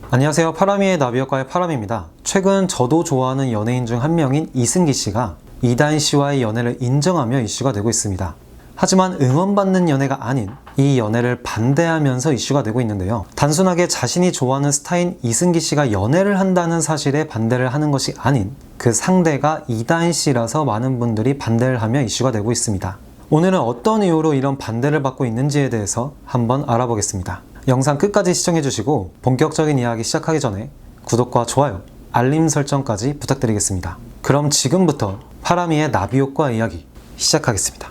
안녕하세요. 파라미의 나비효과의 파람입니다. 최근 저도 좋아하는 연예인 중 한 명인 이승기 씨가 이다인 씨와의 연애를 인정하며 이슈가 되고 있습니다. 하지만 응원받는 연애가 아닌 이 연애를 반대하면서 이슈가 되고 있는데요. 단순하게 자신이 좋아하는 스타인 이승기 씨가 연애를 한다는 사실에 반대를 하는 것이 아닌 그 상대가 이다인 씨라서 많은 분들이 반대를 하며 이슈가 되고 있습니다. 오늘은 어떤 이유로 이런 반대를 받고 있는지에 대해서 한번 알아보겠습니다. 영상 끝까지 시청해주시고 본격적인 이야기 시작하기 전에 구독과 좋아요, 알림 설정까지 부탁드리겠습니다. 그럼 지금부터 파라미의 나비효과 이야기 시작하겠습니다.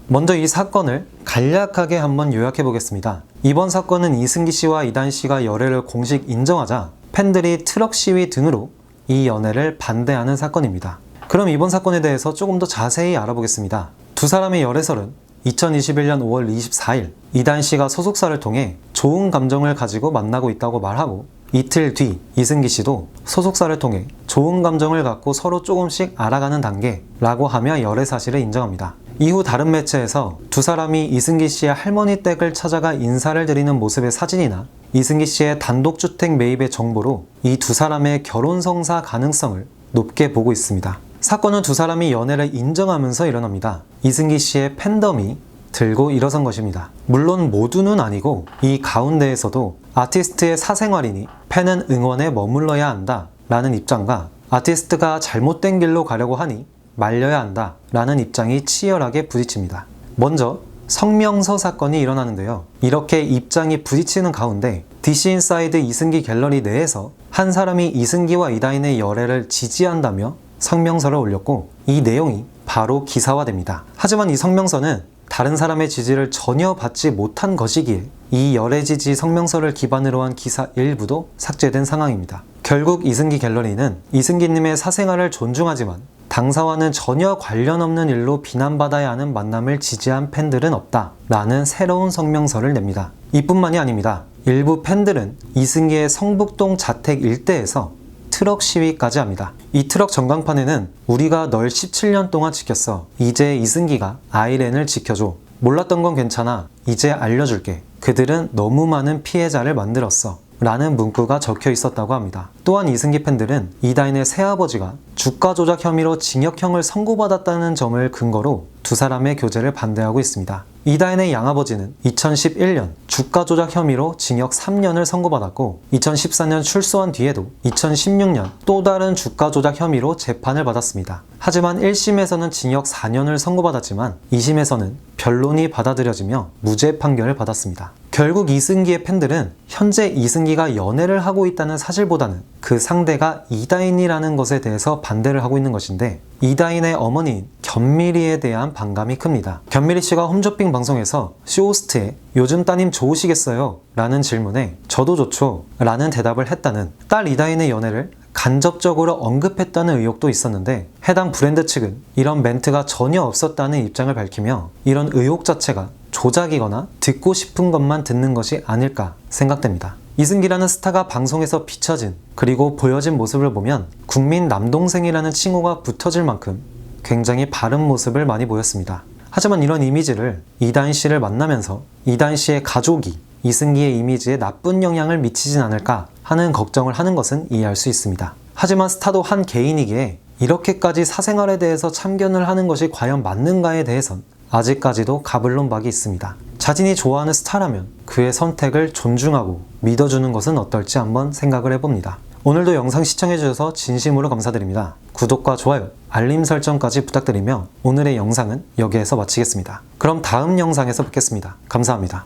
먼저 이 사건을 간략하게 한번 요약해 보겠습니다. 이번 사건은 이승기 씨와 이다인 씨가 열애를 공식 인정하자 팬들이 트럭 시위 등으로 이 연애를 반대하는 사건입니다. 그럼 이번 사건에 대해서 조금 더 자세히 알아보겠습니다. 두 사람의 열애설은 2021년 5월 24일 이다인 씨가 소속사를 통해 좋은 감정을 가지고 만나고 있다고 말하고 이틀 뒤 이승기 씨도 소속사를 통해 좋은 감정을 갖고 서로 조금씩 알아가는 단계라고 하며 열애 사실을 인정합니다. 이후 다른 매체에서 두 사람이 이승기 씨의 할머니 댁을 찾아가 인사를 드리는 모습의 사진이나 이승기 씨의 단독주택 매입의 정보로 이 두 사람의 결혼 성사 가능성을 높게 보고 있습니다. 사건은 두 사람이 연애를 인정하면서 일어납니다. 이승기 씨의 팬덤이 들고 일어선 것입니다. 물론 모두는 아니고 이 가운데에서도 아티스트의 사생활이니 팬은 응원에 머물러야 한다 라는 입장과 아티스트가 잘못된 길로 가려고 하니 말려야 한다 라는 입장이 치열하게 부딪힙니다. 먼저 성명서 사건이 일어나는데요. 이렇게 입장이 부딪히는 가운데 DC인사이드 이승기 갤러리 내에서 한 사람이 이승기와 이다인의 열애를 지지한다며 성명서를 올렸고 이 내용이 바로 기사화됩니다. 하지만 이 성명서는 다른 사람의 지지를 전혀 받지 못한 것이기에 이 열애 지지 성명서를 기반으로 한 기사 일부도 삭제된 상황입니다. 결국 이승기 갤러리는 이승기님의 사생활을 존중하지만 당사와는 전혀 관련 없는 일로 비난받아야 하는 만남을 지지한 팬들은 없다 라는 새로운 성명서를 냅니다. 이뿐만이 아닙니다. 일부 팬들은 이승기의 성북동 자택 일대에서 트럭 시위까지 합니다. 이 트럭 전광판에는 우리가 널 17년 동안 지켰어. 이제 이승기가 아이랜을 지켜줘. 몰랐던 건 괜찮아. 이제 알려줄게. 그들은 너무 많은 피해자를 만들었어. 라는 문구가 적혀 있었다고 합니다. 또한 이승기 팬들은 이다인의 새아버지가 주가 조작 혐의로 징역형을 선고받았다는 점을 근거로 두 사람의 교제를 반대하고 있습니다. 이다인의 양아버지는 2011년 주가 조작 혐의로 징역 3년을 선고받았고 2014년 출소한 뒤에도 2016년 또 다른 주가 조작 혐의로 재판을 받았습니다. 하지만 1심에서는 징역 4년을 선고받았지만 2심에서는 변론이 받아들여지며 무죄 판결을 받았습니다. 결국 이승기의 팬들은 현재 이승기가 연애를 하고 있다는 사실보다는 그 상대가 이다인이라는 것에 대해서 반대를 하고 있는 것인데 이다인의 어머니인 견미리에 대한 반감이 큽니다. 견미리 씨가 홈쇼핑 방송에서 쇼호스트에 요즘 따님 좋으시겠어요? 라는 질문에 저도 좋죠 라는 대답을 했다는 딸 이다인의 연애를 간접적으로 언급했다는 의혹도 있었는데 해당 브랜드 측은 이런 멘트가 전혀 없었다는 입장을 밝히며 이런 의혹 자체가 조작이거나 듣고 싶은 것만 듣는 것이 아닐까 생각됩니다. 이승기라는 스타가 방송에서 비춰진 그리고 보여진 모습을 보면 국민 남동생이라는 칭호가 붙어질 만큼 굉장히 바른 모습을 많이 보였습니다. 하지만 이런 이미지를 이다인 씨를 만나면서 이다인 씨의 가족이 이승기의 이미지에 나쁜 영향을 미치진 않을까 하는 걱정을 하는 것은 이해할 수 있습니다. 하지만 스타도 한 개인이기에 이렇게까지 사생활에 대해서 참견을 하는 것이 과연 맞는가에 대해선 아직까지도 가불론박이 있습니다. 자신이 좋아하는 스타라면 그의 선택을 존중하고 믿어주는 것은 어떨지 한번 생각을 해봅니다. 오늘도 영상 시청해주셔서 진심으로 감사드립니다. 구독과 좋아요, 알림 설정까지 부탁드리며 오늘의 영상은 여기에서 마치겠습니다. 그럼 다음 영상에서 뵙겠습니다. 감사합니다.